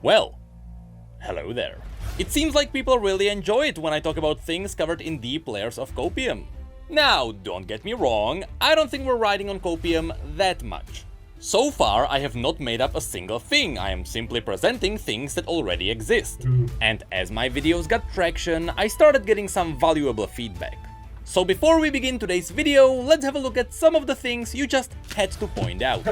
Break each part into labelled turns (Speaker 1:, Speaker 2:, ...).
Speaker 1: Well, hello there. It seems like people really enjoy it when I talk about things covered in deep layers of copium. Now, don't get me wrong, I don't think we're riding on copium that much. So far, I have not made up a single thing, I am simply presenting things that already exist. And as my videos got traction, I started getting some valuable feedback. So before we begin today's video, let's have a look at some of the things you just had to point out.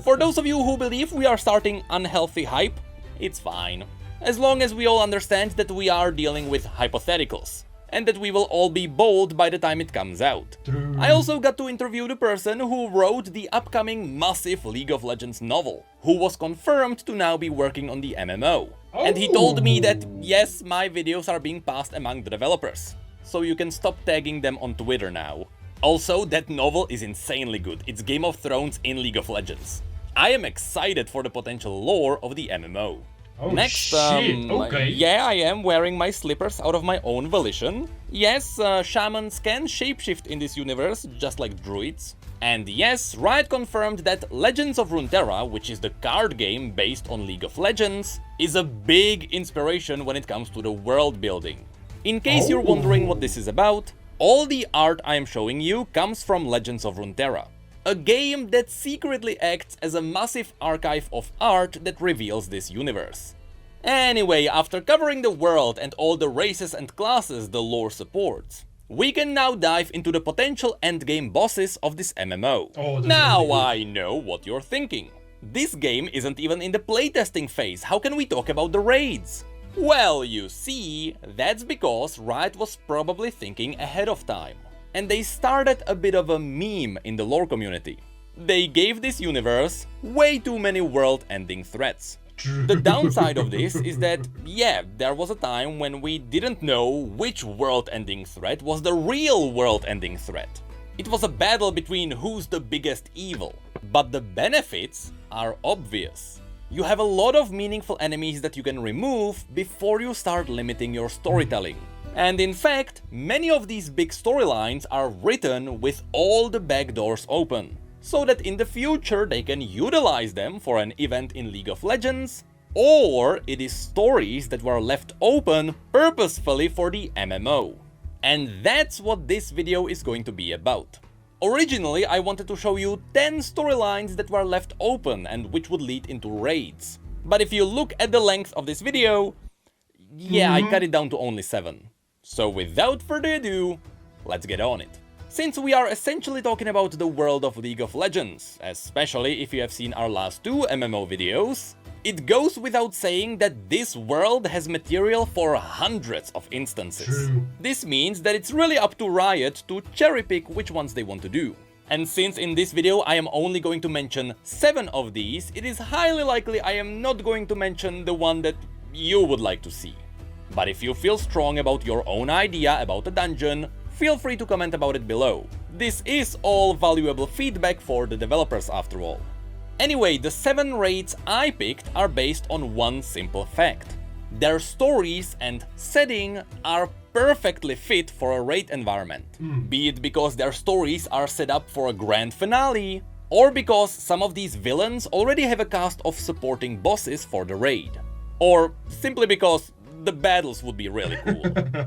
Speaker 1: For those of you who believe we are starting unhealthy hype, it's fine. As long as we all understand that we are dealing with hypotheticals, and that we will all be bold by the time it comes out. I also got to interview the person who wrote the upcoming massive League of Legends novel, who was confirmed to now be working on the MMO. And he told me that yes, my videos are being passed among the developers, so you can stop tagging them on Twitter now. Also, that novel is insanely good, it's Game of Thrones in League of Legends. I am excited for the potential lore of the MMO.
Speaker 2: Oh,
Speaker 1: Next,
Speaker 2: shit. Okay.
Speaker 1: yeah, I am wearing my slippers out of my own volition. Yes, shamans can shapeshift in this universe, just like druids. And yes, Riot confirmed that Legends of Runeterra, which is the card game based on League of Legends, is a big inspiration when it comes to the world building. In case you're wondering what this is about, all the art I am showing you comes from Legends of Runeterra, a game that secretly acts as a massive archive of art that reveals this universe. Anyway, after covering the world and all the races and classes the lore supports, we can now dive into the potential endgame bosses of this MMO. Now I know what you're thinking. This game isn't even in the playtesting phase, how can we talk about the raids? Well, you see, that's because Riot was probably thinking ahead of time. And they started a bit of a meme in the lore community. They gave this universe way too many world-ending threats. The downside of this is that, yeah, there was a time when we didn't know which world-ending threat was the real world-ending threat. It was a battle between who's the biggest evil. But the benefits are obvious. You have a lot of meaningful enemies that you can remove before you start limiting your storytelling. And in fact, many of these big storylines are written with all the back doors open, so that in the future they can utilize them for an event in League of Legends, or it is stories that were left open purposefully for the MMO. And that's what this video is going to be about. Originally, I wanted to show you 10 storylines that were left open and which would lead into raids. But if you look at the length of this video, yeah, I cut it down to only 7. So without further ado, let's get on it. Since we are essentially talking about the world of League of Legends, especially if you have seen our last 2 MMO videos, it goes without saying that this world has material for hundreds of instances. This means that it's really up to Riot to cherry pick which ones they want to do. And since in this video I am only going to mention 7 of these, it is highly likely I am not going to mention the one that you would like to see. But if you feel strong about your own idea about a dungeon, feel free to comment about it below. This is all valuable feedback for the developers after all. Anyway, the 7 raids I picked are based on one simple fact. Their stories and setting are perfectly fit for a raid environment. Be it because their stories are set up for a grand finale, or because some of these villains already have a cast of supporting bosses for the raid. Or simply because the battles would be really cool.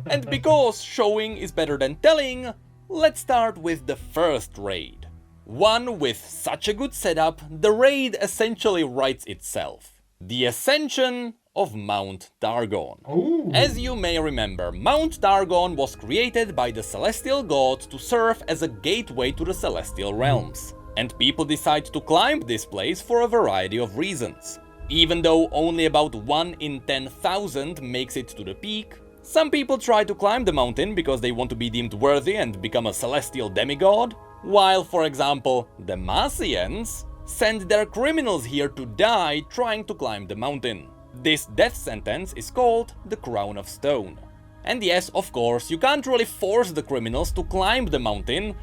Speaker 1: And because showing is better than telling, let's start with the first raid. One with such a good setup, the raid essentially writes itself. The Ascension of Mount Targon. As you may remember, Mount Targon was created by the Celestial God to serve as a gateway to the Celestial Realms. And people decide to climb this place for a variety of reasons. Even though only about 1 in 10,000 makes it to the peak, some people try to climb the mountain because they want to be deemed worthy and become a celestial demigod, while, for example, the Massians send their criminals here to die trying to climb the mountain. This death sentence is called the Crown of Stone. And yes, of course, you can't really force the criminals to climb the mountain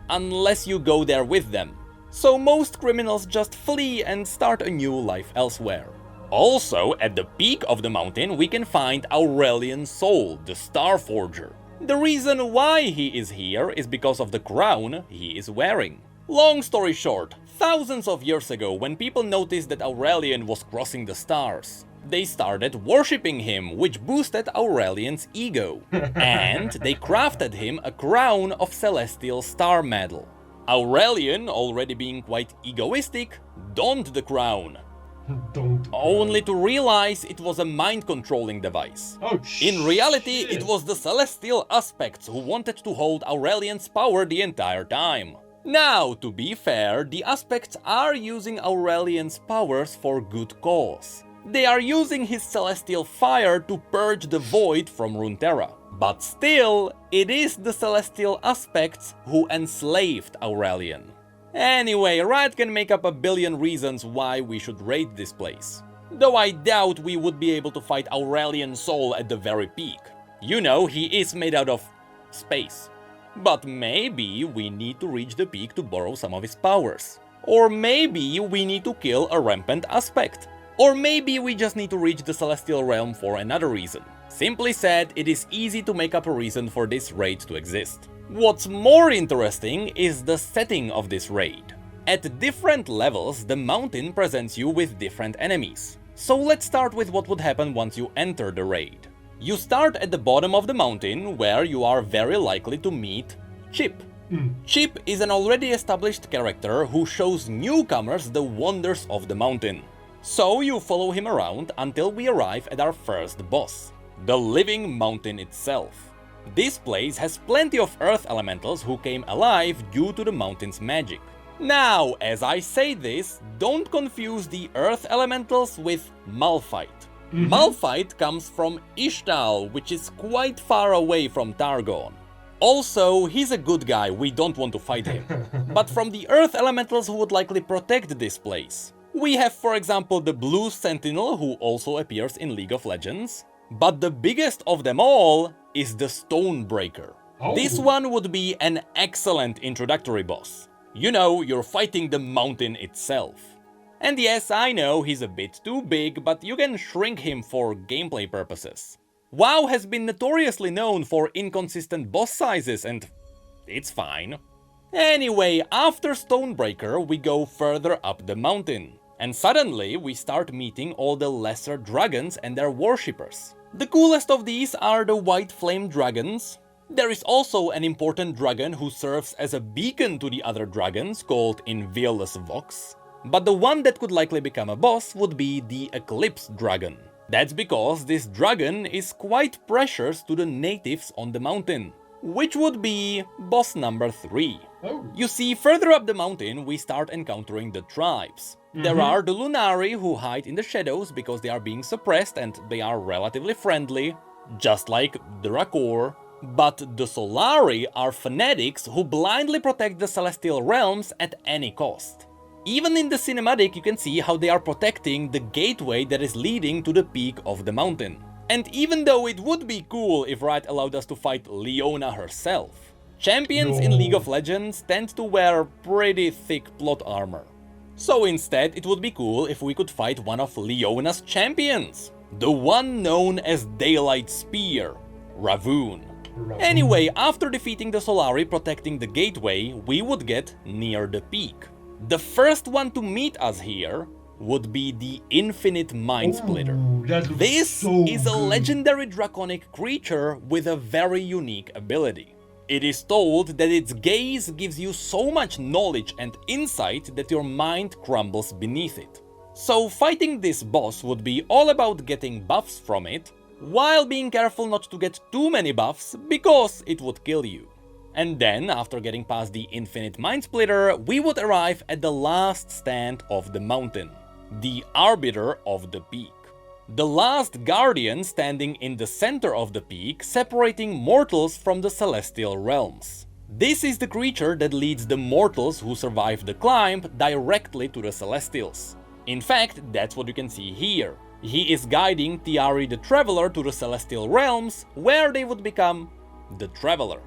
Speaker 1: unless you go there with them. So most criminals just flee and start a new life elsewhere. Also, at the peak of the mountain we can find Aurelian Soul, the Starforger. The reason why he is here is because of the crown he is wearing. Long story short, thousands of years ago, when people noticed that Aurelian was crossing the stars, They started worshipping him, which boosted Aurelian's ego. And they crafted him a crown of Celestial Star Metal. Aurelian, already being quite egoistic, donned the crown. Only to realize it was a mind-controlling device.
Speaker 2: Oh,
Speaker 1: In reality, it was the Celestial Aspects who wanted to hold Aurelian's power the entire time. Now, to be fair, the Aspects are using Aurelian's powers for good cause. They are using his Celestial Fire to purge the Void from Runeterra. But still, it is the Celestial Aspects who enslaved Aurelian. Anyway, Riot can make up a billion reasons why we should raid this place. Though I doubt we would be able to fight Aurelian Soul at the very peak. You know, he is made out of space. But maybe we need to reach the peak to borrow some of his powers. Or maybe we need to kill a rampant aspect. Or maybe we just need to reach the Celestial Realm for another reason. Simply said, it is easy to make up a reason for this raid to exist. What's more interesting is the setting of this raid. At different levels, the mountain presents you with different enemies. So let's start with what would happen once you enter the raid. You start at the bottom of the mountain, where you are very likely to meet Chip. Chip is an already established character who shows newcomers the wonders of the mountain. So you follow him around until we arrive at our first boss, the living mountain itself. This place has plenty of earth elementals who came alive due to the mountain's magic. Now, as I say this, don't confuse the earth elementals with Malphite. Malphite comes from Ishtal, which is quite far away from Targon. Also, he's a good guy, we don't want to fight him. But from the earth elementals who would likely protect this place, we have, for example, the Blue Sentinel, who also appears in League of Legends. But the biggest of them all is the Stonebreaker. This one would be an excellent introductory boss. You know, you're fighting the mountain itself. And yes, I know he's a bit too big, but you can shrink him for gameplay purposes. WoW has been notoriously known for inconsistent boss sizes, and it's fine. Anyway, after Stonebreaker, we go further up the mountain. And suddenly, we start meeting all the lesser dragons and their worshippers. The coolest of these are the White Flame Dragons. There is also an important dragon who serves as a beacon to the other dragons, called Inviolus Vox. But the one that could likely become a boss would be the Eclipse Dragon. That's because this dragon is quite precious to the natives on the mountain, which would be boss number 3. You see, further up the mountain, we start encountering the tribes. There are the Lunari who hide in the shadows because they are being suppressed and they are relatively friendly, just like the Rakor. But the Solari are fanatics who blindly protect the Celestial Realms at any cost. Even in the cinematic you can see how they are protecting the gateway that is leading to the peak of the mountain. And even though it would be cool if Riot allowed us to fight Leona herself, champions in League of Legends tend to wear pretty thick plot armor. So instead, it would be cool if we could fight one of Leona's champions, the one known as Daylight Spear, Ravun. Anyway, after defeating the Solari protecting the gateway, we would get near the peak. The first one to meet us here would be the Infinite Mind Splitter. This is a legendary draconic creature with a very unique ability. It is told that its gaze gives you so much knowledge and insight that your mind crumbles beneath it. So fighting this boss would be all about getting buffs from it, while being careful not to get too many buffs, because it would kill you. And then, after getting past the Infinite Mind Splitter, we would arrive at the last stand of the mountain, the Arbiter of the Peak. The last guardian standing in the center of the peak, separating mortals from the celestial realms. This is the creature that leads the mortals who survive the climb directly to the celestials. In fact, that's what you can see here. He is guiding Tiari the Traveler to the celestial realms, where they would become the Traveler.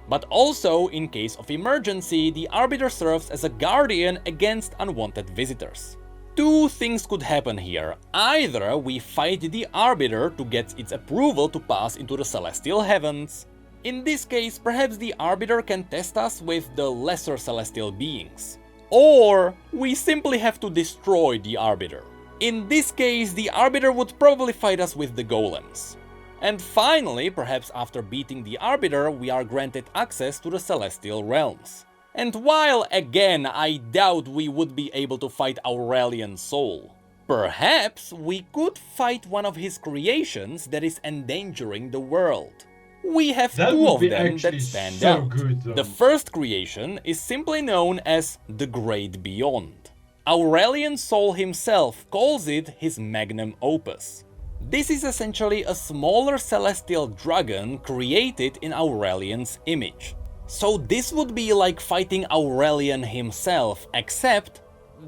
Speaker 1: But also, in case of emergency, the Arbiter serves as a guardian against unwanted visitors. Two things could happen here. Either we fight the Arbiter to get its approval to pass into the celestial heavens. In this case, perhaps the Arbiter can test us with the lesser celestial beings. Or we simply have to destroy the Arbiter. In this case, the Arbiter would probably fight us with the Golems. And finally, perhaps after beating the Arbiter, we are granted access to the Celestial Realms. And while, again, I doubt we would be able to fight Aurelian Soul, perhaps we could fight one of his creations that is endangering the world. We have two of them that stand out. The first creation is simply known as the Great Beyond. Aurelian Soul himself calls it his magnum opus. This is essentially a smaller celestial dragon created in Aurelian's image. So this would be like fighting Aurelian himself, except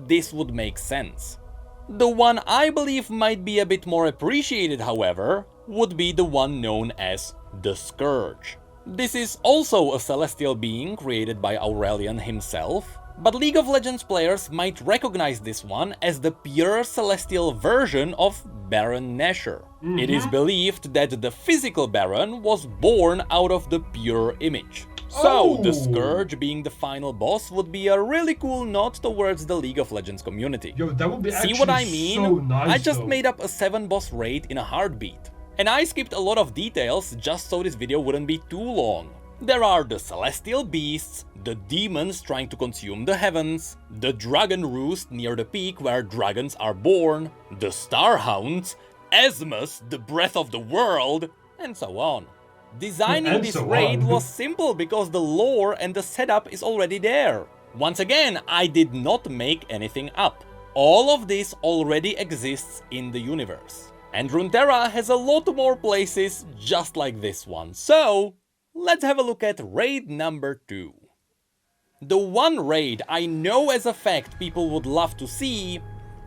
Speaker 1: this would make sense. The one I believe might be a bit more appreciated, however, would be the one known as the Scourge. This is also a celestial being created by Aurelian himself, but League of Legends players might recognize this one as the pure celestial version of Baron Nashor. It is believed that the physical Baron was born out of the pure image. So, the Scourge being the final boss would be a really cool nod towards the League of Legends community.
Speaker 2: Yo, that would be
Speaker 1: See what I mean?
Speaker 2: So nice,
Speaker 1: I just made up a 7-boss raid in a heartbeat. And I skipped a lot of details just so this video wouldn't be too long. There are the celestial beasts, the demons trying to consume the heavens, the dragon roost near the peak where dragons are born, the star hounds, Asmus, the breath of the world, and so on. Designing this raid was simple because the lore and the setup is already there. Once again, I did not make anything up. All of this already exists in the universe. And Runeterra has a lot more places just like this one, so let's have a look at raid number 2. The one raid I know as a fact people would love to see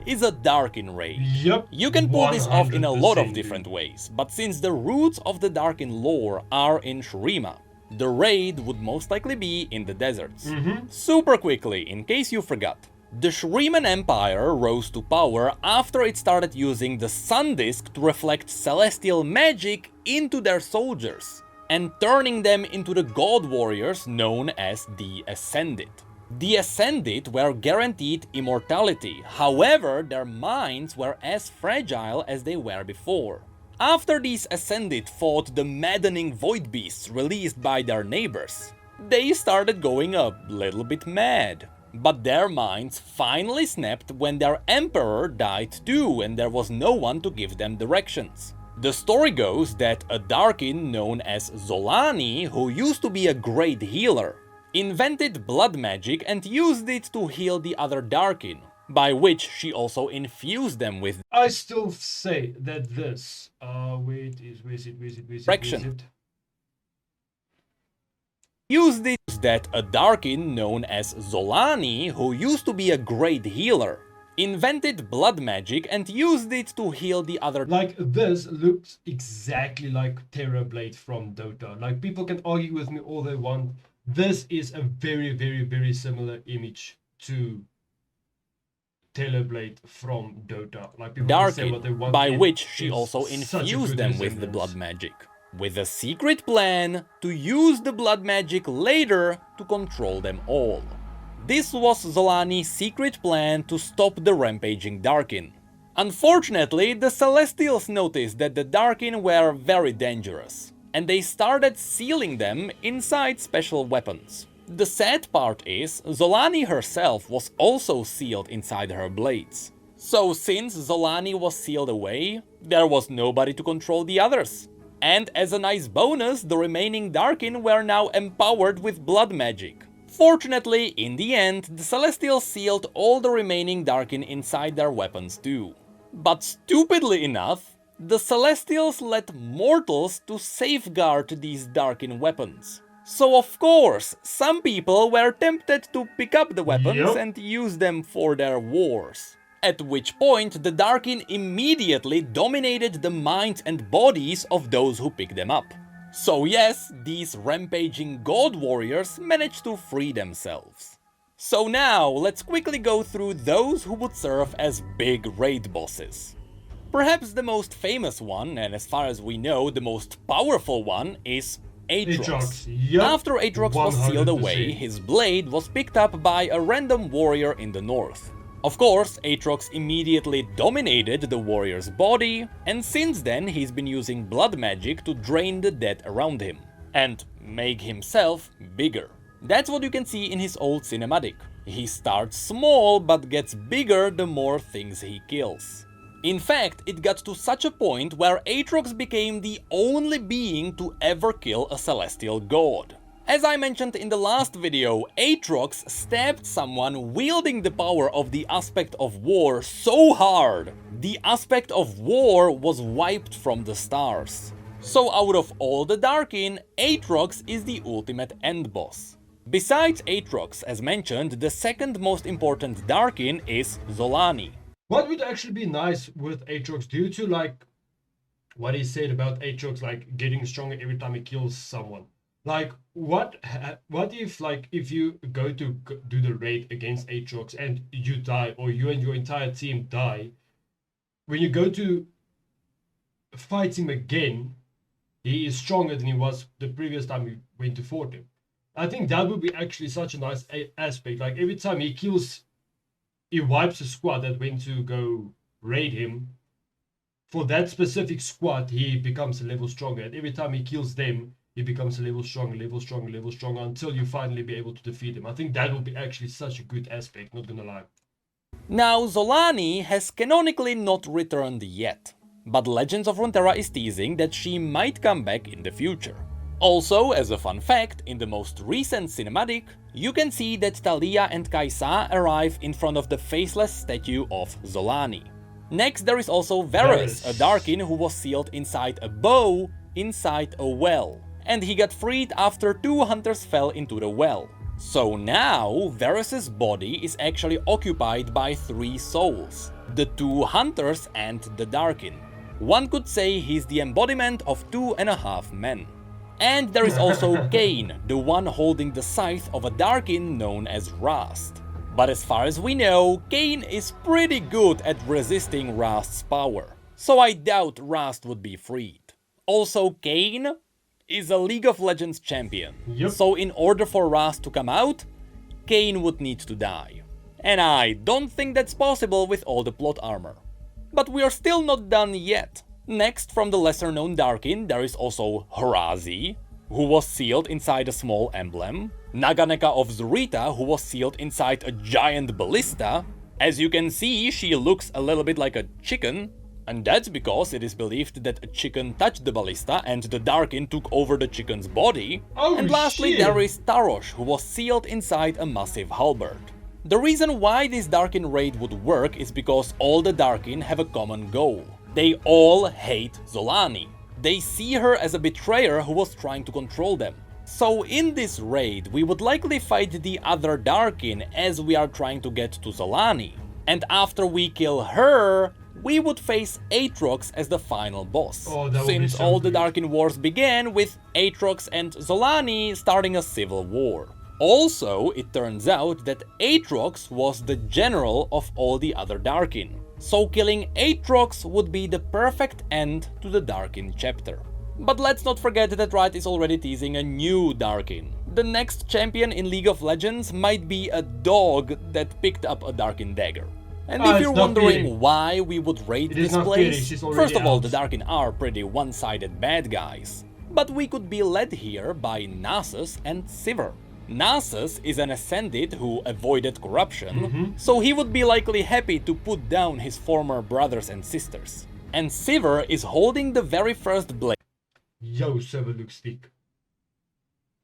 Speaker 1: is a Darkin raid.
Speaker 2: Yep,
Speaker 1: you can pull this off in a lot of different ways, but since the roots of the Darkin lore are in Shurima, the raid would most likely be in the deserts. Super quickly, in case you forgot, the Shuriman Empire rose to power after it started using the Sun Disk to reflect celestial magic into their soldiers, and turning them into the god warriors known as the Ascended. The Ascended were guaranteed immortality, however their minds were as fragile as they were before. After these Ascended fought the maddening void beasts released by their neighbors, they started going a little bit mad. But their minds finally snapped when their emperor died too and there was no one to give them directions. The story goes that a Darkin known as Zolani, who used to be a great healer, invented blood magic and used it to heal the other Darkin, by which she also infused them with
Speaker 2: I still say that this direction.
Speaker 1: Used it that a Darkin known as Zolani, who used to be a great healer, invented blood magic and used it to heal the other.
Speaker 2: Like, this looks exactly like Terrorblade from Dota. Like, people can argue with me all they want. This is a very, very, very similar image to Terrorblade from Dota. Like, people can say what they want,
Speaker 1: by which she also infused them with the blood magic, with a secret plan to use the blood magic later to control them all. This was Zolani's secret plan to stop the rampaging Darkin. Unfortunately, the Celestials noticed that the Darkin were very dangerous, and they started sealing them inside special weapons. The sad part is, Zolani herself was also sealed inside her blades. So since Zolani was sealed away, there was nobody to control the others. And as a nice bonus, the remaining Darkin were now empowered with blood magic. Fortunately, in the end, the Celestials sealed all the remaining Darkin inside their weapons too. But stupidly enough, the Celestials let mortals to safeguard these Darkin weapons. So of course, some people were tempted to pick up the weapons and use them for their wars. At which point, the Darkin immediately dominated the minds and bodies of those who picked them up. So yes, these rampaging god warriors managed to free themselves. So now, let's quickly go through those who would serve as big raid bosses. Perhaps the most famous one, and as far as we know, the most powerful one, is Aatrox. After Aatrox was sealed away, his blade was picked up by a random warrior in the north. Of course, Aatrox immediately dominated the warrior's body, and since then he's been using blood magic to drain the dead around him, and make himself bigger. That's what you can see in his old cinematic. He starts small, but gets bigger the more things he kills. In fact, it got to such a point where Aatrox became the only being to ever kill a celestial god. As I mentioned in the last video, Aatrox stabbed someone wielding the power of the Aspect of War so hard, the Aspect of War was wiped from the stars. So out of all the Darkin, Aatrox is the ultimate end boss. Besides Aatrox, as mentioned, the second most important Darkin is Zolani.
Speaker 2: What would actually be nice with Aatrox, due to like what he said about Aatrox like getting stronger every time he kills someone? Like what if like if you go to do the raid against Aatrox and you die, or you and your entire team die, when you go to fight him again, he is stronger than he was the previous time we went to fort him. I think that would be actually such a nice aspect. Like every time he kills, he wipes a squad that went to go raid him. For that specific squad, he becomes a level stronger. And every time he kills them, he becomes a level stronger, until you finally be able to defeat him. I think that would be actually such a good aspect, not gonna lie.
Speaker 1: Now, Zolani has canonically not returned yet, but Legends of Runeterra is teasing that she might come back in the future. Also, as a fun fact, in the most recent cinematic, you can see that Talia and Kai'Sa arrive in front of the faceless statue of Zolani. Next there is also Varus, a Darkin who was sealed inside a bow inside a well, and he got freed after 2 hunters fell into the well. So now Varus's body is actually occupied by 3 souls, the 2 hunters and the Darkin. One could say he's the embodiment of 2.5 men. And there is also Kain, the one holding the scythe of a Darkin known as Rast. But as far as we know, Kain is pretty good at resisting Rast's power, so I doubt Rast would be freed. Also, Kain is a League of Legends champion, so in order for Rast to come out, Kain would need to die. And I don't think that's possible with all the plot armor. But we are still not done yet. Next, from the lesser known Darkin, there is also Horazi, who was sealed inside a small emblem, Naganeka of Zurita, who was sealed inside a giant ballista. As you can see, she looks a little bit like a chicken, and that's because it is believed that a chicken touched the ballista and the Darkin took over the chicken's body. And lastly, there is Tarosh, who was sealed inside a massive halberd. The reason why this Darkin raid would work is because all the Darkin have a common goal. They all hate Zolani. They see her as a betrayer who was trying to control them. So in this raid, we would likely fight the other Darkin as we are trying to get to Zolani. And after we kill her, we would face Aatrox as the final boss. Since all the Darkin wars began with Aatrox and Zolani starting a civil war. Also, it turns out that Aatrox was the general of all the other Darkin. So killing Aatrox would be the perfect end to the Darkin chapter. But let's not forget that Riot is already teasing a new Darkin. The next champion in League of Legends might be a dog that picked up a Darkin dagger. And if you're wondering why we would raid this place, first of all, the Darkin are pretty one-sided bad guys. But we could be led here by Nasus and Sivir. Nasus is an Ascended who avoided corruption, so he would be likely happy to put down his former brothers and sisters. And Sivir is holding the very first blade.
Speaker 2: Yo, Sivir looks thick.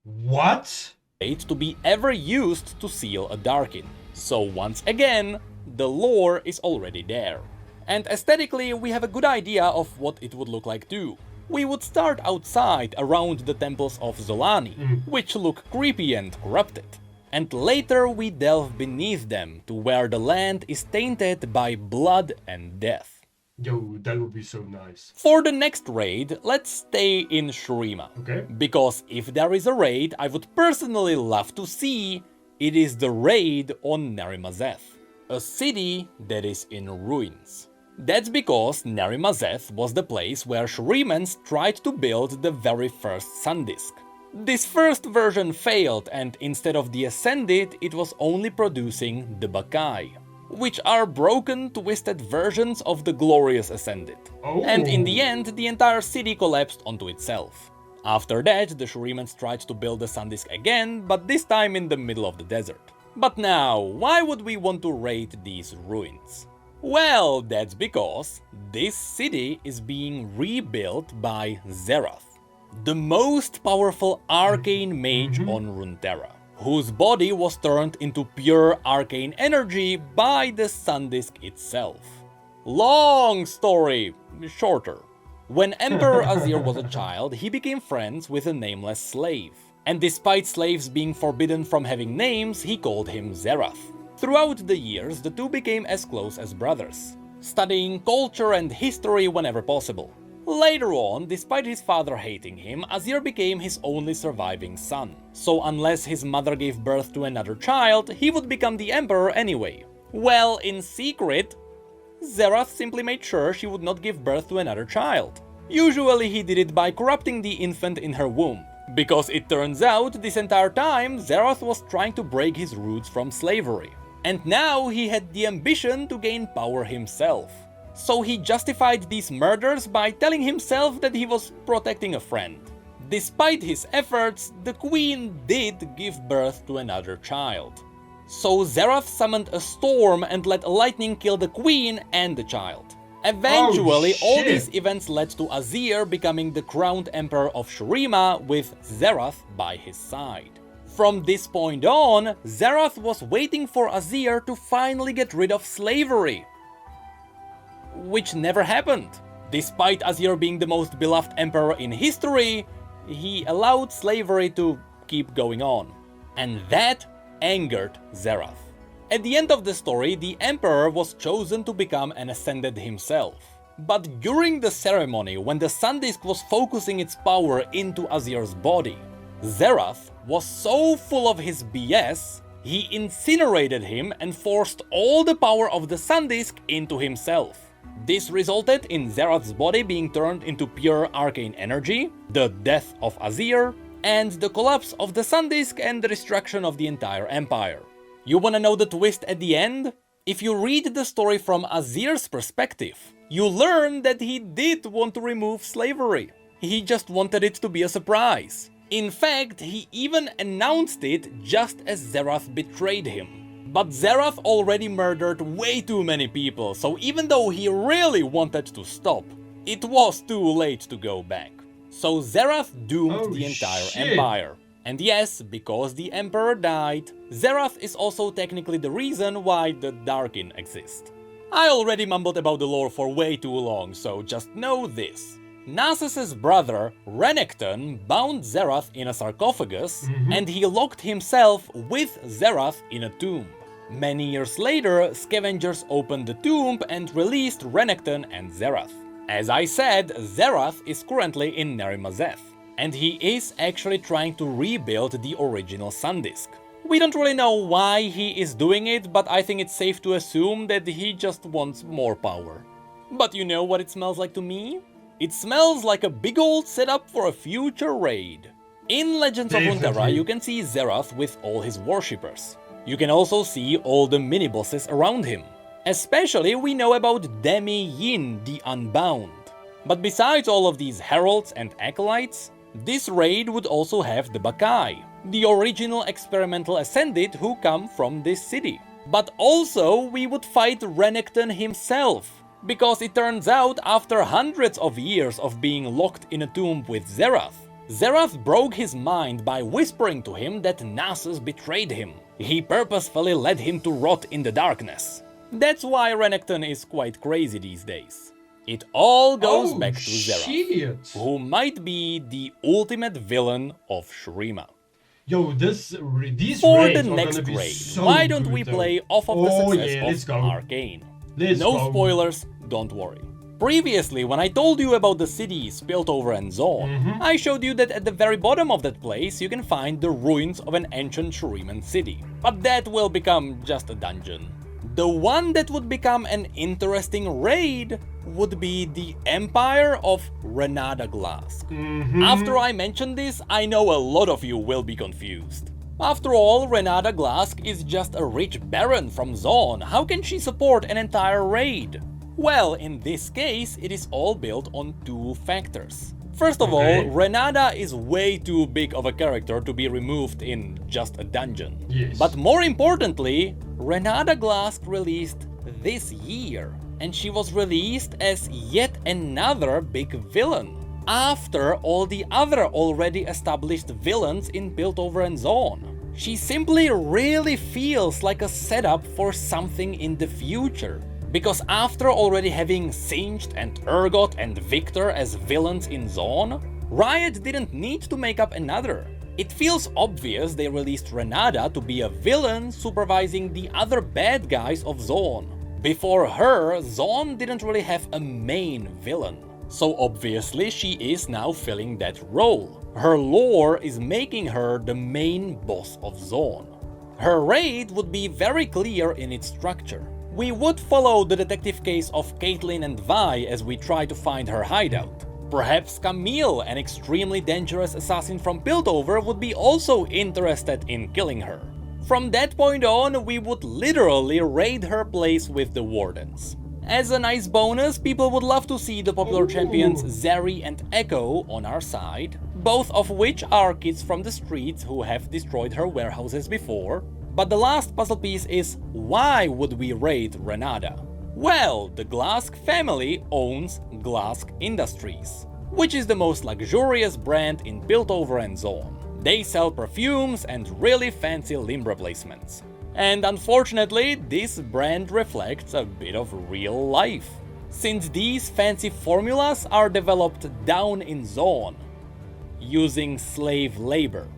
Speaker 2: What?
Speaker 1: To be ever used to seal a Darkin. So once again, the lore is already there. And aesthetically, we have a good idea of what it would look like too. We would start outside around the temples of Zolani, which look creepy and corrupted. And later we delve beneath them to where the land is tainted by blood and death.
Speaker 2: Yo, that would be so nice.
Speaker 1: For the next raid, let's stay in Shurima.
Speaker 2: Okay.
Speaker 1: Because if there is a raid I would personally love to see, it is the raid on Narimazeth, a city that is in ruins. That's because Narimazeth was the place where Shurimans tried to build the very first Sun Disk. This first version failed, and instead of the Ascended, it was only producing the Bakai. which are broken, twisted versions of the glorious Ascended.
Speaker 2: Oh.
Speaker 1: And in the end, the entire city collapsed onto itself. After that, the Shurimans tried to build the Sun Disk again, but this time in the middle of the desert. But now, why would we want to raid these ruins? Well, that's because this city is being rebuilt by Xerath, the most powerful arcane mage on Runeterra, whose body was turned into pure arcane energy by the Sun Disk itself. Long story, shorter. When Emperor Azir was a child, he became friends with a nameless slave. And despite slaves being forbidden from having names, he called him Xerath. Throughout the years, the two became as close as brothers, studying culture and history whenever possible. Later on, despite his father hating him, Azir became his only surviving son. So unless his mother gave birth to another child, he would become the emperor anyway. Well, in secret, Xerath simply made sure she would not give birth to another child. Usually he did it by corrupting the infant in her womb, because it turns out this entire time Xerath was trying to break his roots from slavery. And now he had the ambition to gain power himself. So he justified these murders by telling himself that he was protecting a friend. Despite his efforts, the queen did give birth to another child. So Xerath summoned a storm and let lightning kill the queen and the child. Eventually, all these events led to Azir becoming the crowned emperor of Shurima with Xerath by his side. From this point on, Xerath was waiting for Azir to finally get rid of slavery, which never happened. Despite Azir being the most beloved emperor in history, he allowed slavery to keep going on. And that angered Xerath. At the end of the story, the emperor was chosen to become an Ascended himself. But during the ceremony, when the Sun Disk was focusing its power into Azir's body, Xerath was so full of his BS, he incinerated him and forced all the power of the Sun Disk into himself. This resulted in Xerath's body being turned into pure arcane energy, the death of Azir, and the collapse of the Sun Disk and the destruction of the entire empire. You wanna know the twist at the end? If you read the story from Azir's perspective, you learn that he did want to remove slavery. He just wanted it to be a surprise. In fact, he even announced it just as Xerath betrayed him. But Xerath already murdered way too many people, so even though he really wanted to stop, it was too late to go back. So Xerath doomed the entire empire. And yes, because the emperor died, Xerath is also technically the reason why the Darkin exist. I already mumbled about the lore for way too long, so just know this. Nasus's brother, Renekton, bound Xerath in a sarcophagus, and he locked himself with Xerath in a tomb. Many years later, scavengers opened the tomb and released Renekton and Xerath. As I said, Xerath is currently in Nerimazeth, and he is actually trying to rebuild the original Sun Disk. We don't really know why he is doing it, but I think it's safe to assume that he just wants more power. But you know what it smells like to me? It smells like a big old setup for a future raid. In Legends of Runeterra, you can see Xerath with all his worshippers. You can also see all the mini-bosses around him. Especially we know about Demi Yin the Unbound. But besides all of these heralds and acolytes, this raid would also have the Bakai, the original experimental Ascended who come from this city. But also we would fight Renekton himself, because it turns out after hundreds of years of being locked in a tomb with Xerath, Xerath broke his mind by whispering to him that Nasus betrayed him. He purposefully led him to rot in the darkness. That's why Renekton is quite crazy these days. It all goes back to Xerath, who might be the ultimate villain of Shurima.
Speaker 2: Yo, these
Speaker 1: For
Speaker 2: raids
Speaker 1: the
Speaker 2: are
Speaker 1: next
Speaker 2: gonna be
Speaker 1: raid,
Speaker 2: so
Speaker 1: why don't
Speaker 2: good,
Speaker 1: we
Speaker 2: though.
Speaker 1: play off of the success of Arcane? No spoilers, don't worry. Previously, when I told you about the city Spiltover and Zone, I showed you that at the very bottom of that place you can find the ruins of an ancient Shuriman city. But that will become just a dungeon. The one that would become an interesting raid would be the Empire of Renata Glasc. After I mention this, I know a lot of you will be confused. After all, Renata Glasc is just a rich baron from Zaun. How can she support an entire raid? Well, in this case, it is all built on two factors. First of all, Renata is way too big of a character to be removed in just a dungeon.
Speaker 2: Yes.
Speaker 1: But more importantly, Renata Glasc released this year, and she was released as yet another big villain, after all the other already established villains in Piltover and Zaun. She simply really feels like a setup for something in the future. Because after already having Singed and Urgot and Victor as villains in Zaun, Riot didn't need to make up another. It feels obvious they released Renata to be a villain supervising the other bad guys of Zaun. Before her, Zaun didn't really have a main villain. So obviously she is now filling that role. Her lore is making her the main boss of Zaun. Her raid would be very clear in its structure. We would follow the detective case of Caitlyn and Vi as we try to find her hideout. Perhaps Camille, an extremely dangerous assassin from Piltover, would be also interested in killing her. From that point on, we would literally raid her place with the Wardens. As a nice bonus, people would love to see the popular champions Zeri and Echo on our side, both of which are kids from the streets who have destroyed her warehouses before. But the last puzzle piece is, why would we raid Renata? Well, the Glasc family owns Glasc Industries, which is the most luxurious brand in Piltover and Zaun. They sell perfumes and really fancy limb replacements. And unfortunately, this brand reflects a bit of real life, since these fancy formulas are developed down in Zaun, using slave labor.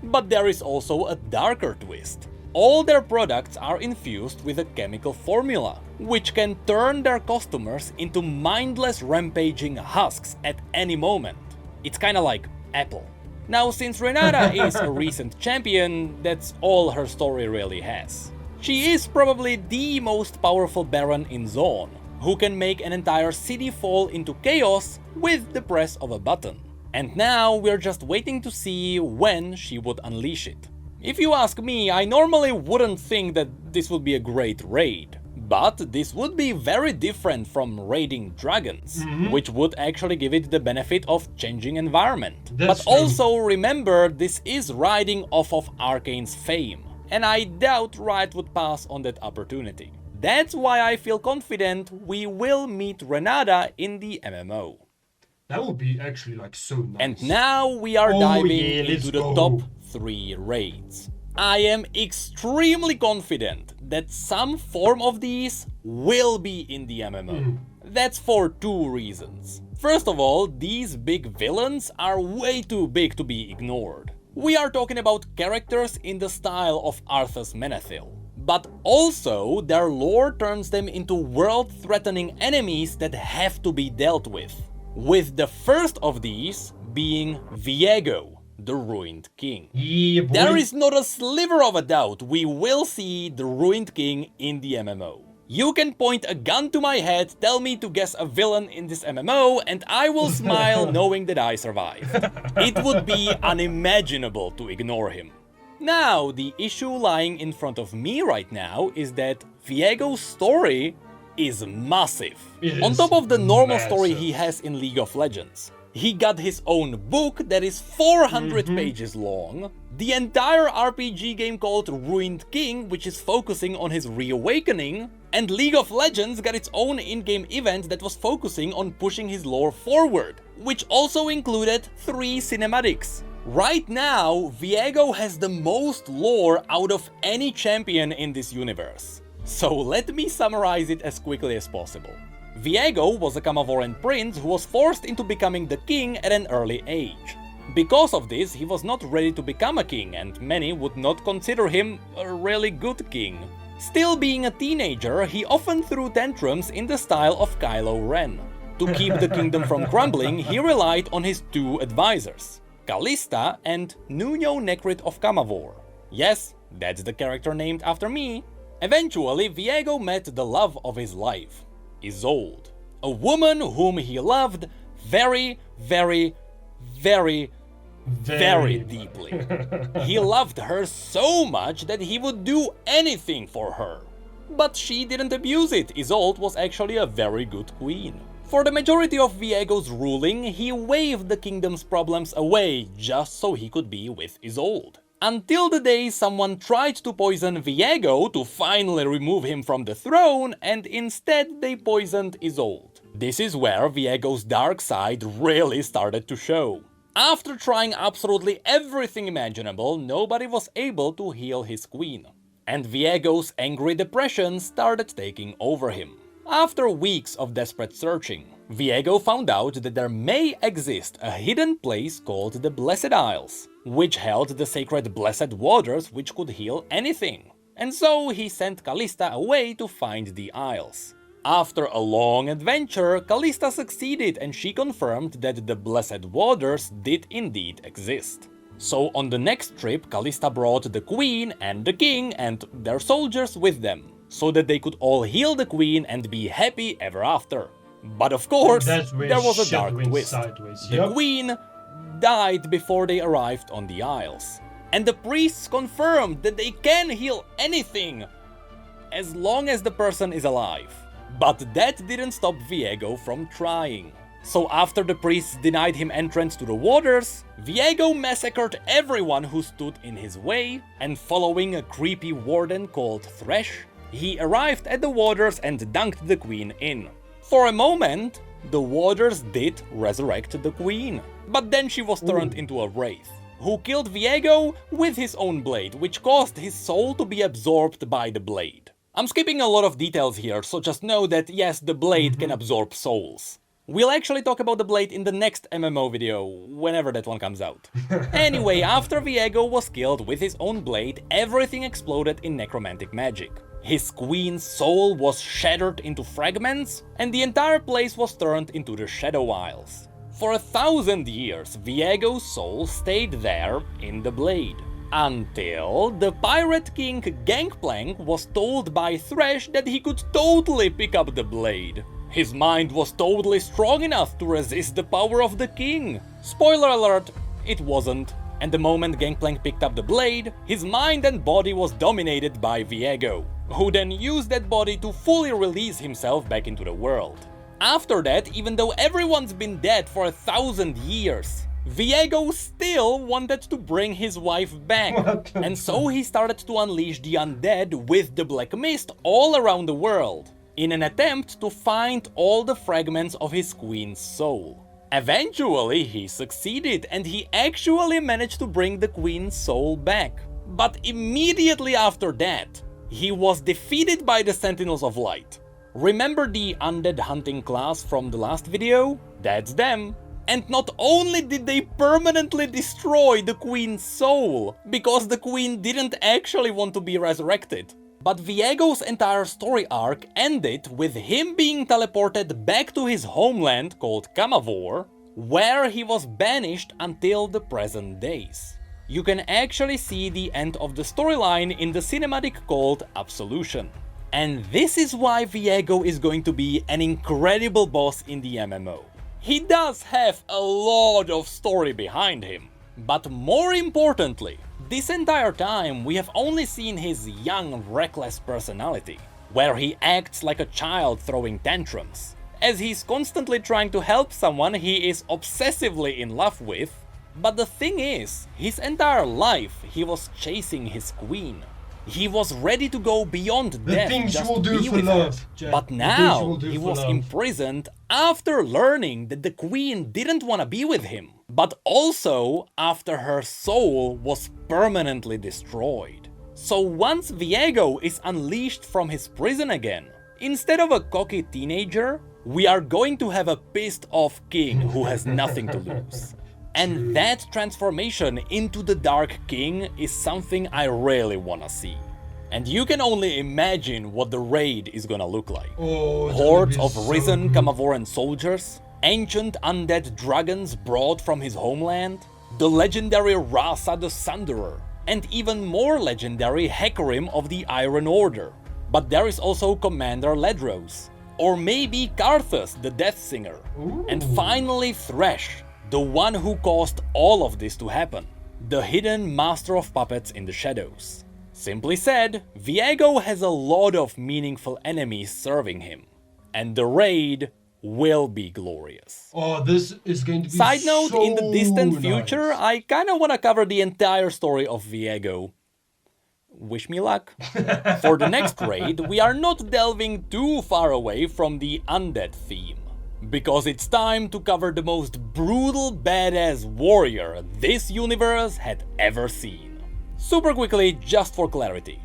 Speaker 1: But there is also a darker twist. All their products are infused with a chemical formula, which can turn their customers into mindless rampaging husks at any moment. It's kinda like Apple. Now, since Renata is a recent champion, that's all her story really has. She is probably the most powerful Baron in Zaun, who can make an entire city fall into chaos with the press of a button. And now we're just waiting to see when she would unleash it. If you ask me, I normally wouldn't think that this would be a great raid. But this would be very different from raiding dragons, which would actually give it the benefit of changing environment.
Speaker 2: That's
Speaker 1: but also remember, this is riding off of Arcane's fame, and I doubt Riot would pass on that opportunity. That's why I feel confident we will meet Renata in the MMO.
Speaker 2: That would be actually like so nice.
Speaker 1: And now we are diving into the
Speaker 2: go.
Speaker 1: top 3 raids. I am extremely confident that some form of these will be in the MMO. That's for 2 reasons. First of all, these big villains are way too big to be ignored. We are talking about characters in the style of Arthas Menethil. But also, their lore turns them into world-threatening enemies that have to be dealt with the first of these being Weazel, the Ruined King.
Speaker 2: Yeah, boy.
Speaker 1: There is not a sliver of a doubt we will see the Ruined King in the MMO. You can point a gun to my head, tell me to guess a villain in this MMO, and I will smile knowing that I survived. It would be unimaginable to ignore him. Now, the issue lying in front of me right now is that Weazel's story is massive. On top of the normal story he has in League of Legends. He got his own book that is 400 pages long, the entire RPG game called Ruined King, which is focusing on his reawakening, and League of Legends got its own in-game event that was focusing on pushing his lore forward, which also included 3 cinematics. Right now, Weazel has the most lore out of any champion in this universe. So let me summarize it as quickly as possible. Weazel was a Camavoran prince who was forced into becoming the king at an early age. Because of this, he was not ready to become a king, and many would not consider him a really good king. Still being a teenager, he often threw tantrums in the style of Kylo Ren. To keep the kingdom from crumbling, he relied on his 2 advisors, Callista and Nuno Necrit of Camavor. Yes, that's the character named after me. Eventually, Weazel met the love of his life, Isolde, a woman whom he loved very, very, very, Very deeply. He loved her so much that he would do anything for her. But she didn't abuse it. Isolde was actually a very good queen. For the majority of Viego's ruling, he waved the kingdom's problems away just so he could be with Isolde. Until the day someone tried to poison Viego to finally remove him from the throne, and instead they poisoned Isolde. This is where Viego's dark side really started to show. After trying absolutely everything imaginable, nobody was able to heal his queen. And Viego's angry depression started taking over him. After weeks of desperate searching, Viego found out that there may exist a hidden place called the Blessed Isles, which held the sacred blessed waters which could heal anything. And so he sent Callista away to find the Isles. After a long adventure, Callista succeeded and she confirmed that the blessed waters did indeed exist. So on the next trip, Callista brought the queen and the king and their soldiers with them, so that they could all heal the queen and be happy ever after. But of course, there was a dark twist. The queen died before they arrived on the Isles. And the priests confirmed that they can heal anything, as long as the person is alive. But that didn't stop Viego from trying. So after the priests denied him entrance to the waters, Viego massacred everyone who stood in his way, and following a creepy warden called Thresh, he arrived at the waters and dunked the queen in. For a moment, the waters did resurrect the queen, but then she was turned into a wraith, who killed Viego with his own blade, which caused his soul to be absorbed by the blade. I'm skipping a lot of details here, so just know that yes, the blade can absorb souls. We'll actually talk about the blade in the next MMO video, whenever that one comes out. Anyway, after Viego was killed with his own blade, everything exploded in necromantic magic. His queen's soul was shattered into fragments, and the entire place was turned into the Shadow Isles. For 1,000 years, Viego's soul stayed there in the blade. Until the pirate king Gangplank was told by Thresh that he could totally pick up the blade. His mind was totally strong enough to resist the power of the king. Spoiler alert, it wasn't. And the moment Gangplank picked up the blade, his mind and body was dominated by Viego, who then used that body to fully release himself back into the world. After that, even though everyone's been dead for 1,000 years, Viego still wanted to bring his wife back, and so he started to unleash the undead with the Black Mist all around the world, in an attempt to find all the fragments of his queen's soul. Eventually he succeeded, and he actually managed to bring the queen's soul back. But immediately after that, he was defeated by the Sentinels of Light. Remember the undead hunting class from the last video? That's them. And not only did they permanently destroy the queen's soul, because the queen didn't actually want to be resurrected, but Viego's entire story arc ended with him being teleported back to his homeland called Camavor, where he was banished until the present days. You can actually see the end of the storyline in the cinematic called Absolution. And this is why Viego is going to be an incredible boss in the MMO. He does have a lot of story behind him, but more importantly, this entire time we have only seen his young, reckless personality, where he acts like a child throwing tantrums, as he's constantly trying to help someone he is obsessively in love with. But the thing is, his entire life he was chasing his queen. He was ready to go beyond death just to be with her. But now he was imprisoned after learning that the queen didn't want to be with him, but also after her soul was permanently destroyed. So once Viego is unleashed from his prison again, instead of a cocky teenager, we are going to have a pissed off king who has nothing to lose. And that transformation into the Dark King is something I really wanna see. And you can only imagine what the raid is gonna look like. Hordes of risen Camavoran soldiers, ancient undead dragons brought from his homeland, the legendary Rasa the Sunderer, and even more legendary Hecarim of the Iron Order. But there is also Commander Ledros, or maybe Karthus the Death Singer, and finally Thresh, the one who caused all of this to happen, the hidden master of puppets in the shadows. Simply said, Weazel has a lot of meaningful enemies serving him, and the raid will be glorious.
Speaker 2: Oh, this is going to be
Speaker 1: Side note,
Speaker 2: so
Speaker 1: in the distant future,
Speaker 2: nice.
Speaker 1: I kinda wanna cover the entire story of Weazel. Wish me luck. For the next raid, we are not delving too far away from the undead theme, because it's time to cover the most brutal badass warrior this universe had ever seen. Super quickly, just for clarity.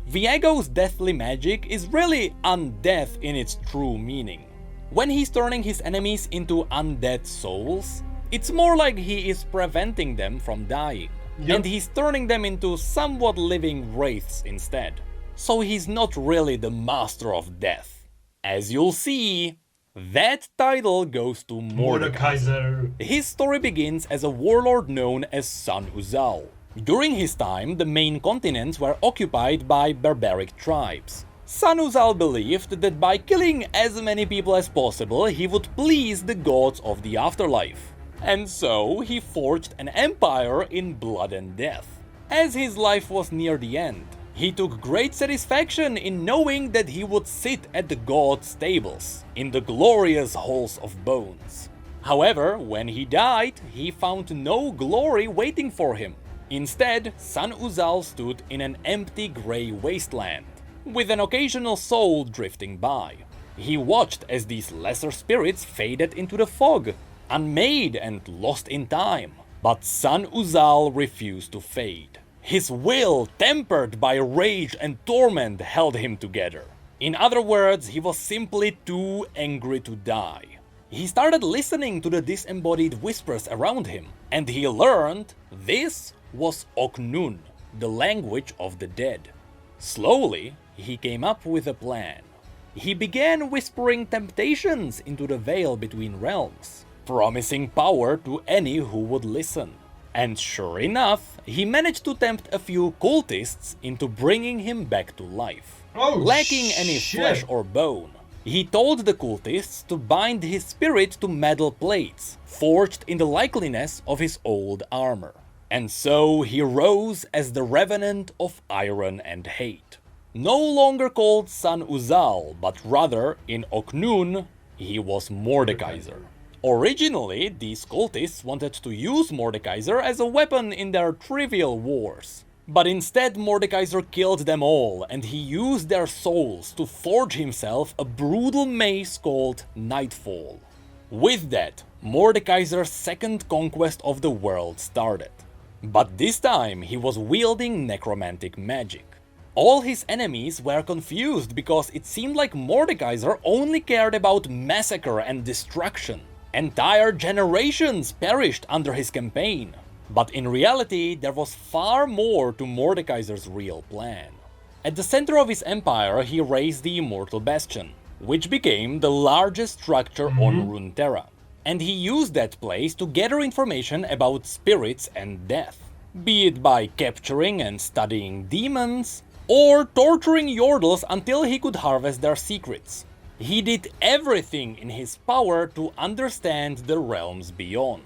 Speaker 1: Weazel's deathly magic is really undeath in its true meaning. When he's turning his enemies into undead souls, it's more like he is preventing them from dying.
Speaker 2: Yep.
Speaker 1: And he's turning them into somewhat living wraiths instead. So he's not really the master of death. As you'll see, that title goes to Mordekaiser. His story begins as a warlord known as Sun Uzal. During his time, the main continents were occupied by barbaric tribes. Sun Uzal believed that by killing as many people as possible, he would please the gods of the afterlife. And so, he forged an empire in blood and death. As his life was near the end, he took great satisfaction in knowing that he would sit at the gods' tables, in the glorious halls of bones. However, when he died, he found no glory waiting for him. Instead, Sun Uzal stood in an empty grey wasteland, with an occasional soul drifting by. He watched as these lesser spirits faded into the fog, unmade and lost in time. But Sun Uzal refused to fade. His will, tempered by rage and torment, held him together. In other words, he was simply too angry to die. He started listening to the disembodied whispers around him, and he learned this was Oknun, the language of the dead. Slowly, he came up with a plan. He began whispering temptations into the veil between realms, promising power to any who would listen. And sure enough, he managed to tempt a few cultists into bringing him back to life. Lacking any flesh or bone, he told the cultists to bind his spirit to metal plates, forged in the likeliness of his old armor. And so he rose as the Revenant of Iron and Hate. No longer called Sun Uzal, but rather, in Oknun, he was Mordekaiser. Originally, these cultists wanted to use Mordekaiser as a weapon in their trivial wars. But instead, Mordekaiser killed them all, and he used their souls to forge himself a brutal mace called Nightfall. With that, Mordekaiser's second conquest of the world started. But this time, he was wielding necromantic magic. All his enemies were confused because it seemed like Mordekaiser only cared about massacre and destruction. Entire generations perished under his campaign. But in reality, there was far more to Mordekaiser's real plan. At the center of his empire, he raised the Immortal Bastion, which became the largest structure on Runeterra. And he used that place to gather information about spirits and death, be it by capturing and studying demons, or torturing Yordles until he could harvest their secrets. He did everything in his power to understand the realms beyond.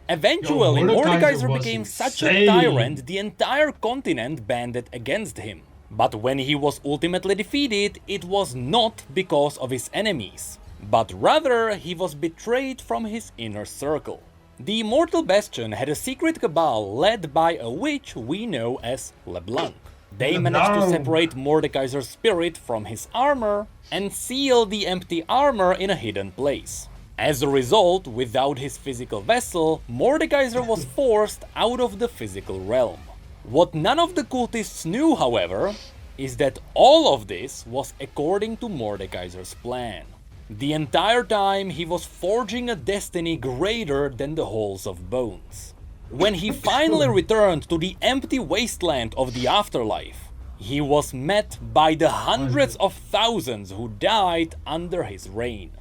Speaker 1: Eventually, Mordekaiser became such a tyrant, the entire continent banded against him. But when he was ultimately defeated, it was not because of his enemies, but rather he was betrayed from his inner circle. The Immortal Bastion had a secret cabal led by a witch we know as LeBlanc. They managed to separate Mordekaiser's spirit from his armor and seal the empty armor in a hidden place. As a result, without his physical vessel, Mordekaiser was forced out of the physical realm. What none of the cultists knew, however, is that all of this was according to Mordekaiser's plan. The entire time he was forging a destiny greater than the halls of bones. When he finally returned to the empty wasteland of the afterlife, he was met by the hundreds of thousands who died under his reign.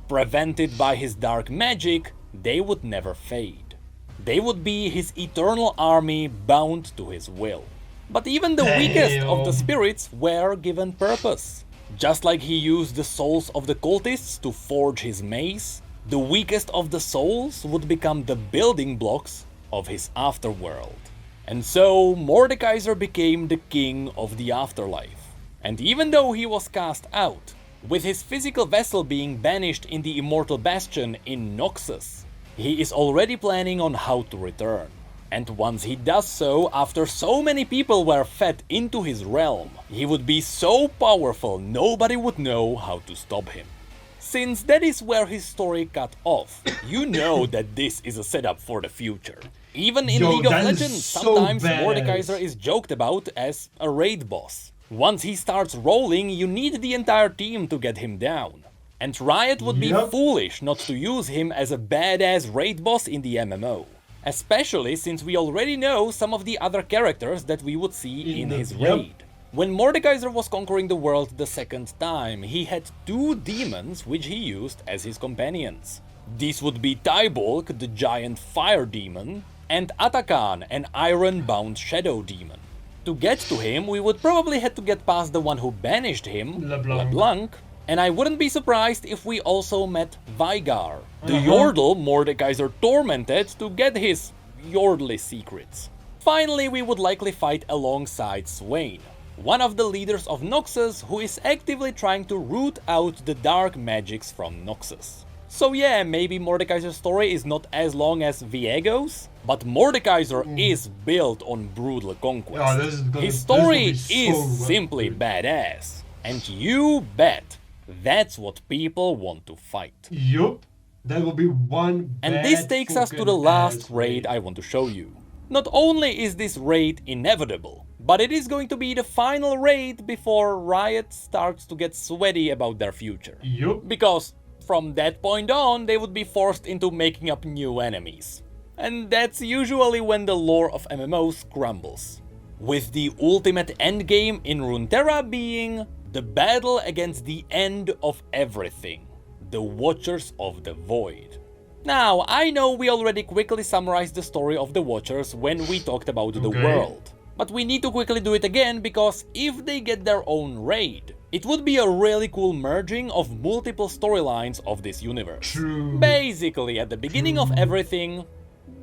Speaker 1: Prevented by his dark magic, they would never fade. They would be his eternal army bound to his will. But even the weakest of the spirits were given purpose. Just like he used the souls of the cultists to forge his mace, The weakest of the souls would become the building blocks of his afterworld. And so Mordekaiser became the king of the afterlife. And even though he was cast out, with his physical vessel being banished in the immortal bastion in Noxus, he is already planning on how to return. And once he does so, after so many people were fed into his realm, he would be so powerful nobody would know how to stop him. Since that is where his story cut off, you know that this is a setup for the future. Even in League of Legends, sometimes Mordekaiser is joked about as a raid boss. Once he starts rolling, you need the entire team to get him down. And Riot would be foolish not to use him as a badass raid boss in the MMO. Especially since we already know some of the other characters that we would see in his raid. When Mordekaiser was conquering the world the second time, he had two demons which he used as his companions. These would be Tybolk, the giant fire demon, and Atakan, an iron-bound shadow demon. To get to him, we would probably have to get past the one who banished him, LeBlanc, and I wouldn't be surprised if we also met Veigar, the Yordle Mordekaiser tormented to get his Yordle secrets. Finally, we would likely fight alongside Swain, one of the leaders of Noxus who is actively trying to root out the dark magics from Noxus. So yeah, maybe Mordekaiser's story is not as long as Viego's, but Mordekaiser is built on brutal conquest. His story is simply badass. And you bet, that's what people want to fight.
Speaker 2: Yup, that will be one.
Speaker 1: And this takes us to the last raid I want to show you. Not only is this raid inevitable, but it is going to be the final raid before Riot starts to get sweaty about their future.
Speaker 2: Yup.
Speaker 1: Because from that point on, they would be forced into making up new enemies. And that's usually when the lore of MMOs crumbles. With the ultimate endgame in Runeterra being the battle against the end of everything, the Watchers of the Void. Now, I know we already quickly summarized the story of the Watchers when we talked about the world. But we need to quickly do it again, because if they get their own raid, it would be a really cool merging of multiple storylines of this universe.
Speaker 2: True.
Speaker 1: Basically, at the beginning of everything,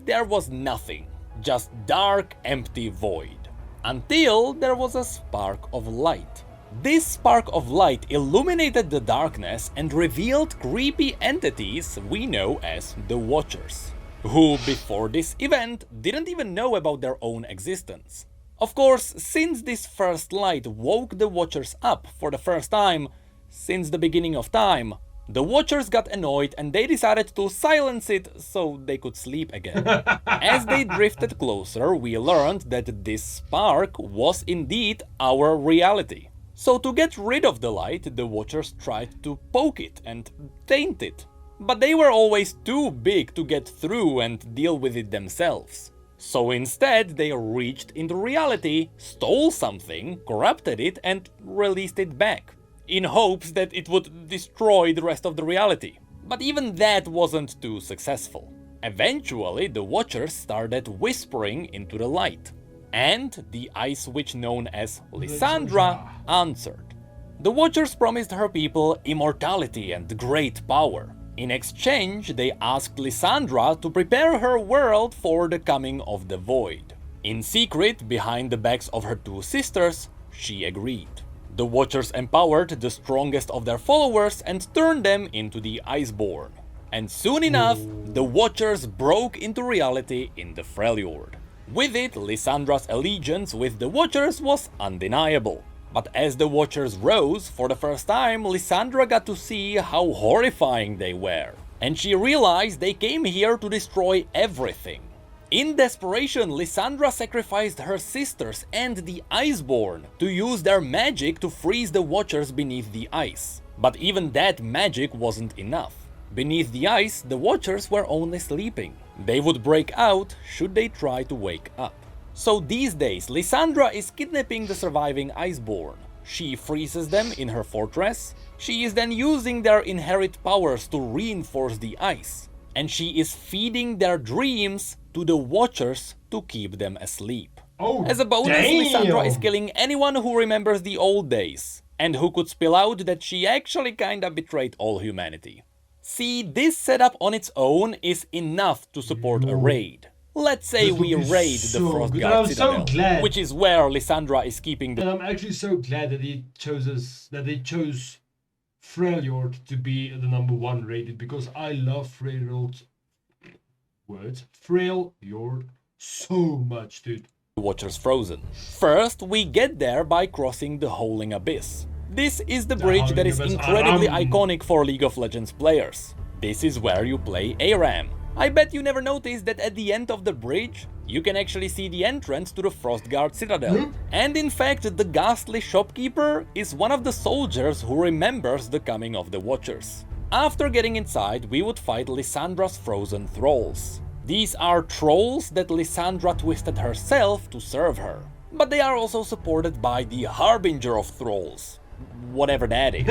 Speaker 1: there was nothing. Just dark, empty void. Until there was a spark of light. This spark of light illuminated the darkness and revealed creepy entities we know as the Watchers, who before this event didn't even know about their own existence. Of course, since this first light woke the Watchers up for the first time since the beginning of time, the Watchers got annoyed and they decided to silence it so they could sleep again. As they drifted closer, we learned that this spark was indeed our reality. So to get rid of the light, the Watchers tried to poke it and taint it. But they were always too big to get through and deal with it themselves. So instead, they reached into reality, stole something, corrupted it and released it back, in hopes that it would destroy the rest of the reality. But even that wasn't too successful. Eventually, the Watchers started whispering into the light. And the Ice Witch known as Lysandra answered. The Watchers promised her people immortality and great power. In exchange, they asked Lysandra to prepare her world for the coming of the Void. In secret, behind the backs of her two sisters, she agreed. The Watchers empowered the strongest of their followers and turned them into the Iceborn. And soon enough, the Watchers broke into reality in the Freljord. With it, Lysandra's allegiance with the Watchers was undeniable. But as the Watchers rose, for the first time, Lysandra got to see how horrifying they were. And she realized they came here to destroy everything. In desperation, Lysandra sacrificed her sisters and the Iceborn to use their magic to freeze the Watchers beneath the ice. But even that magic wasn't enough. Beneath the ice, the Watchers were only sleeping. They would break out should they try to wake up. So these days, Lysandra is kidnapping the surviving Iceborn. She freezes them in her fortress. She is then using their inherent powers to reinforce the ice. And she is feeding their dreams to the Watchers to keep them asleep.
Speaker 2: Oh,
Speaker 1: as a bonus, Lysandra is killing anyone who remembers the old days, and who could spill out that she actually kinda betrayed all humanity. See, this setup on its own is enough to support a raid. Let's say
Speaker 2: This would
Speaker 1: we
Speaker 2: be
Speaker 1: raid
Speaker 2: so
Speaker 1: the
Speaker 2: good.
Speaker 1: Frostguard
Speaker 2: I'm so
Speaker 1: Citadel,
Speaker 2: glad.
Speaker 1: which is where Lysandra is keeping the...
Speaker 2: And I'm actually so glad that they chose Freljord to be the #1 rated, because I love Freljord's Freljord so much, dude.
Speaker 1: Watchers frozen. First, we get there by crossing the Howling Abyss. This is the bridge that is incredibly iconic for League of Legends players. This is where you play ARAM. I bet you never noticed that at the end of the bridge, you can actually see the entrance to the Frostguard Citadel. And in fact, the ghastly shopkeeper is one of the soldiers who remembers the coming of the Watchers. After getting inside, we would fight Lysandra's frozen thralls. These are trolls that Lysandra twisted herself to serve her. But they are also supported by the Harbinger of Thralls, whatever that is.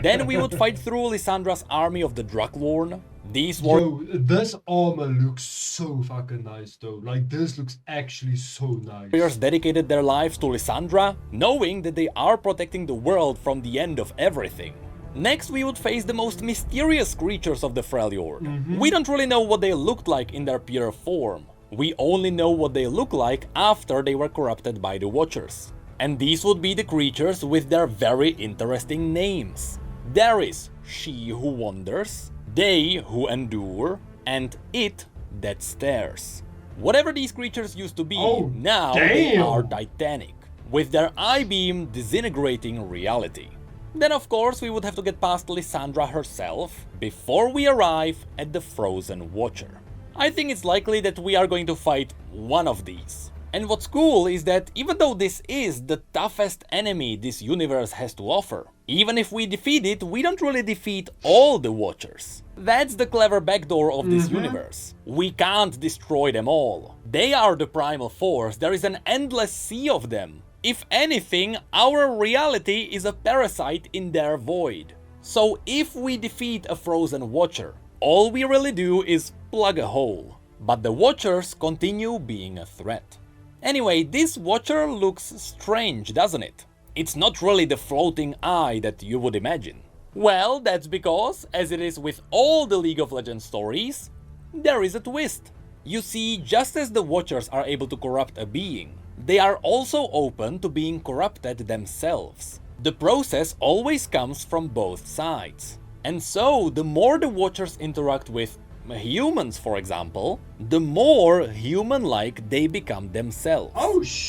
Speaker 1: Then we would fight through Lysandra's army of the Druklorn. These were...
Speaker 2: Yo, this armor looks so fucking nice though. Like, this looks actually so nice.
Speaker 1: warriors dedicated their lives to Lysandra, knowing that they are protecting the world from the end of everything. Next, we would face the most mysterious creatures of the Freljord. We don't really know what they looked like in their pure form. We only know what they look like after they were corrupted by the Watchers. And these would be the creatures with their very interesting names. There is She Who Wanders, They Who Endure, and It That Stares. Whatever these creatures used to be, now they are titanic, with their I-beam disintegrating reality. Then of course we would have to get past Lysandra herself before we arrive at the Frozen Watcher. I think it's likely that we are going to fight one of these. And what's cool is that even though this is the toughest enemy this universe has to offer, even if we defeat it, we don't really defeat all the Watchers. That's the clever backdoor of this universe. We can't destroy them all. They are the primal force, there is an endless sea of them. If anything, our reality is a parasite in their void. So if we defeat a Frozen Watcher, all we really do is plug a hole. But the Watchers continue being a threat. Anyway, this Watcher looks strange, doesn't it? It's not really the floating eye that you would imagine. Well, that's because, as it is with all the League of Legends stories, there is a twist. You see, just as the Watchers are able to corrupt a being, they are also open to being corrupted themselves. The process always comes from both sides. And so, the more the Watchers interact with humans, for example, the more human-like they become themselves.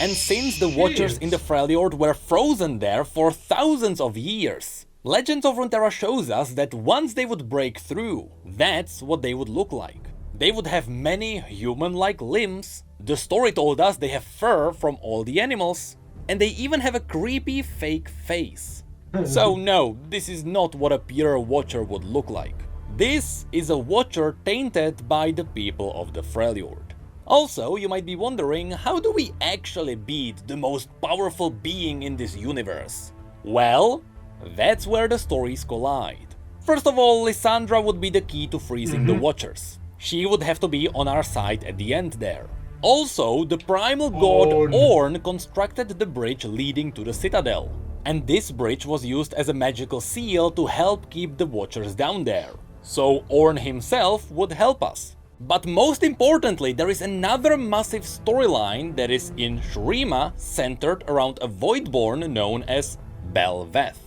Speaker 1: And since the Watchers in the Freljord were frozen there for thousands of years, Legends of Runeterra shows us that once they would break through, that's what they would look like. They would have many human-like limbs, the story told us they have fur from all the animals, and they even have a creepy fake face. So no, this is not what a pure Watcher would look like. This is a Watcher tainted by the people of the Freljord. Also, you might be wondering, how do we actually beat the most powerful being in this universe? Well, that's where the stories collide. First of all, Lysandra would be the key to freezing the Watchers. She would have to be on our side at the end there. Also, the primal god Ornn constructed the bridge leading to the Citadel. And this bridge was used as a magical seal to help keep the Watchers down there. So Ornn himself would help us. But most importantly, there is another massive storyline that is in Shurima, centered around a Voidborn known as Bel'Veth.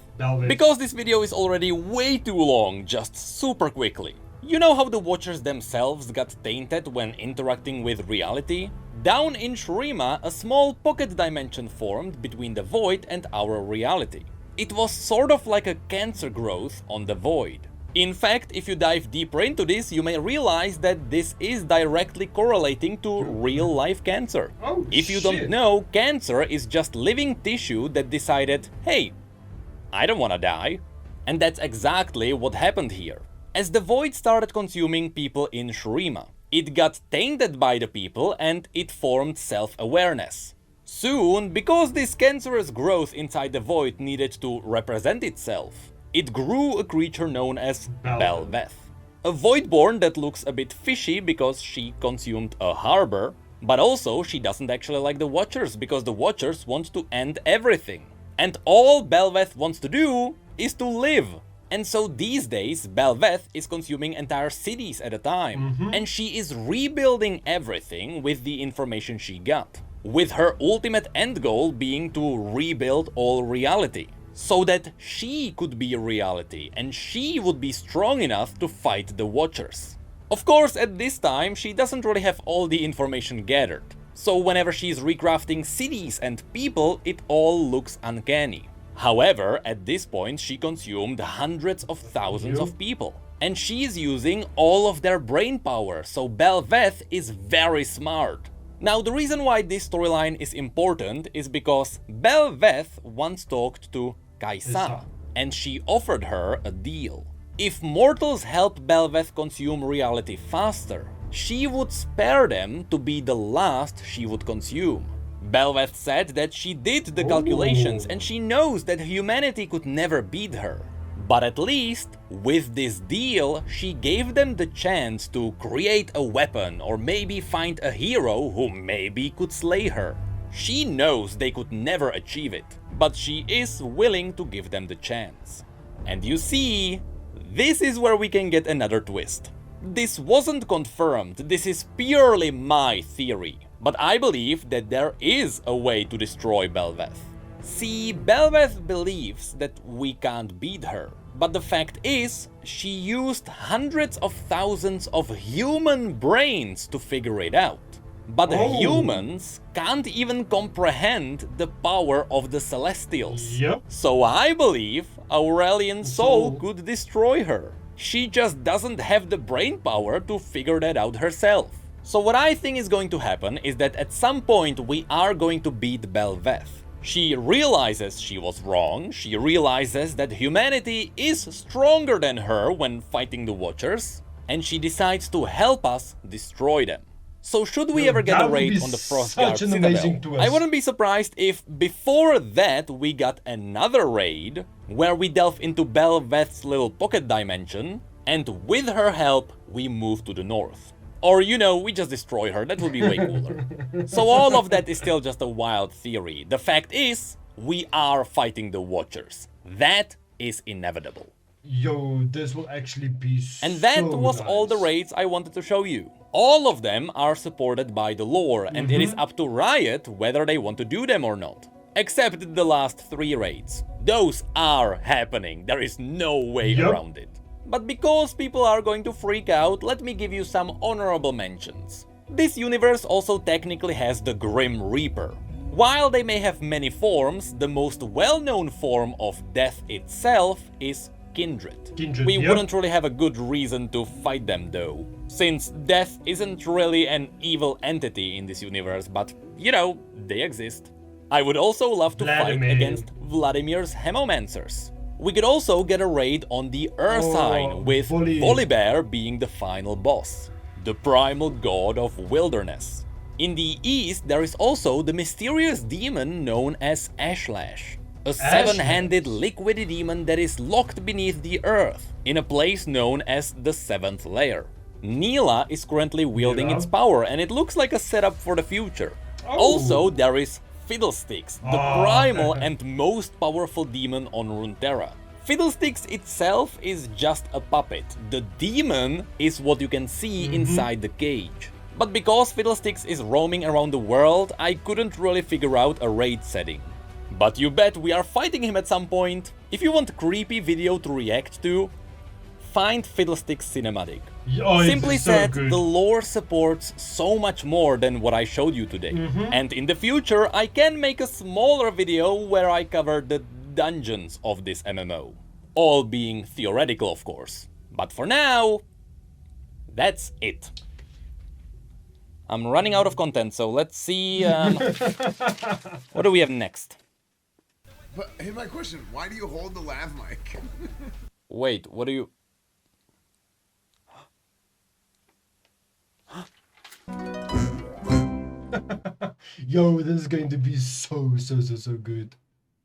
Speaker 1: Because this video is already way too long, just super quickly. You know how the Watchers themselves got tainted when interacting with reality? Down in Shurima, a small pocket dimension formed between the Void and our reality. It was sort of like a cancer growth on the Void. In fact, if you dive deeper into this, you may realize that this is directly correlating to real-life cancer. If you don't know, cancer is just living tissue that decided, hey, I don't wanna die. And that's exactly what happened here. As the Void started consuming people in Shurima, it got tainted by the people and it formed self-awareness. Soon, because this cancerous growth inside the Void needed to represent itself, it grew a creature known as Bel'Veth. A Voidborn that looks a bit fishy because she consumed a harbor, but also she doesn't actually like the Watchers because the Watchers want to end everything. And all Bel'Veth wants to do is to live. And so these days, Belveth is consuming entire cities at a time, and she is rebuilding everything with the information she got, with her ultimate end goal being to rebuild all reality, so that she could be reality and she would be strong enough to fight the Watchers. Of course, at this time, she doesn't really have all the information gathered, so whenever she's recrafting cities and people, it all looks uncanny. However, at this point, she consumed hundreds of thousands of people, and she's using all of their brain power, so Belveth is very smart. Now, the reason why this storyline is important is because Belveth once talked to Kaisa, and she offered her a deal. If mortals help Belveth consume reality faster, she would spare them to be the last she would consume. Belveth said that she did the calculations and she knows that humanity could never beat her. But at least, with this deal, she gave them the chance to create a weapon or maybe find a hero who maybe could slay her. She knows they could never achieve it, but she is willing to give them the chance. And you see, this is where we can get another twist. This wasn't confirmed, this is purely my theory. But I believe that there is a way to destroy Belveth. See, Belveth believes that we can't beat her. But the fact is, she used hundreds of thousands of human brains to figure it out. But humans can't even comprehend the power of the Celestials. So I believe Aurelian Soul could destroy her. She just doesn't have the brain power to figure that out herself. So what I think is going to happen is that at some point we are going to beat Belveth. She realizes she was wrong, she realizes that humanity is stronger than her when fighting the Watchers, and she decides to help us destroy them. So should we ever get a raid on the Frostguard Citadel, I wouldn't be surprised if before that we got another raid where we delve into Belveth's little pocket dimension, and with her help we move to the north. Or, you know, we just destroy her, that would be way cooler. So all of that is still just a wild theory. The fact is, we are fighting the Watchers. That is inevitable.
Speaker 2: Yo, this will actually be so
Speaker 1: And that was
Speaker 2: nice.
Speaker 1: all the raids I wanted to show you. All of them are supported by the lore, and it is up to Riot whether they want to do them or not. Except the last 3 raids. Those are happening, there is no way around it. But because people are going to freak out, let me give you some honorable mentions. This universe also technically has the Grim Reaper. While they may have many forms, the most well-known form of death itself is Kindred. We wouldn't really have a good reason to fight them though, since death isn't really an evil entity in this universe, but, you know, they exist. I would also love to fight against Vladimir's Hemomancers. We could also get a raid on the Ursine, with Volibear being the final boss, the primal god of wilderness. In the east, there is also the mysterious demon known as Ashlash, a 7-handed liquid demon that is locked beneath the earth, in a place known as the 7th layer. Neela is currently wielding its power, and it looks like a setup for the future. Also, there is Fiddlesticks, the primal and most powerful demon on Runeterra. Fiddlesticks itself is just a puppet. The demon is what you can see inside the cage. But because Fiddlesticks is roaming around the world, I couldn't really figure out a raid setting. But you bet we are fighting him at some point. If you want a creepy video to react to, find Fiddlesticks cinematic. Simply said, the lore supports so much more than what I showed you today. And in the future, I can make a smaller video where I cover the dungeons of this MMO. All being theoretical, of course. But for now, that's it. I'm running out of content, so let's see... what do we have next?
Speaker 3: But here's my question. Why do you hold the lav mic?
Speaker 1: Wait, what do you...
Speaker 2: Yo, this is going to be so good.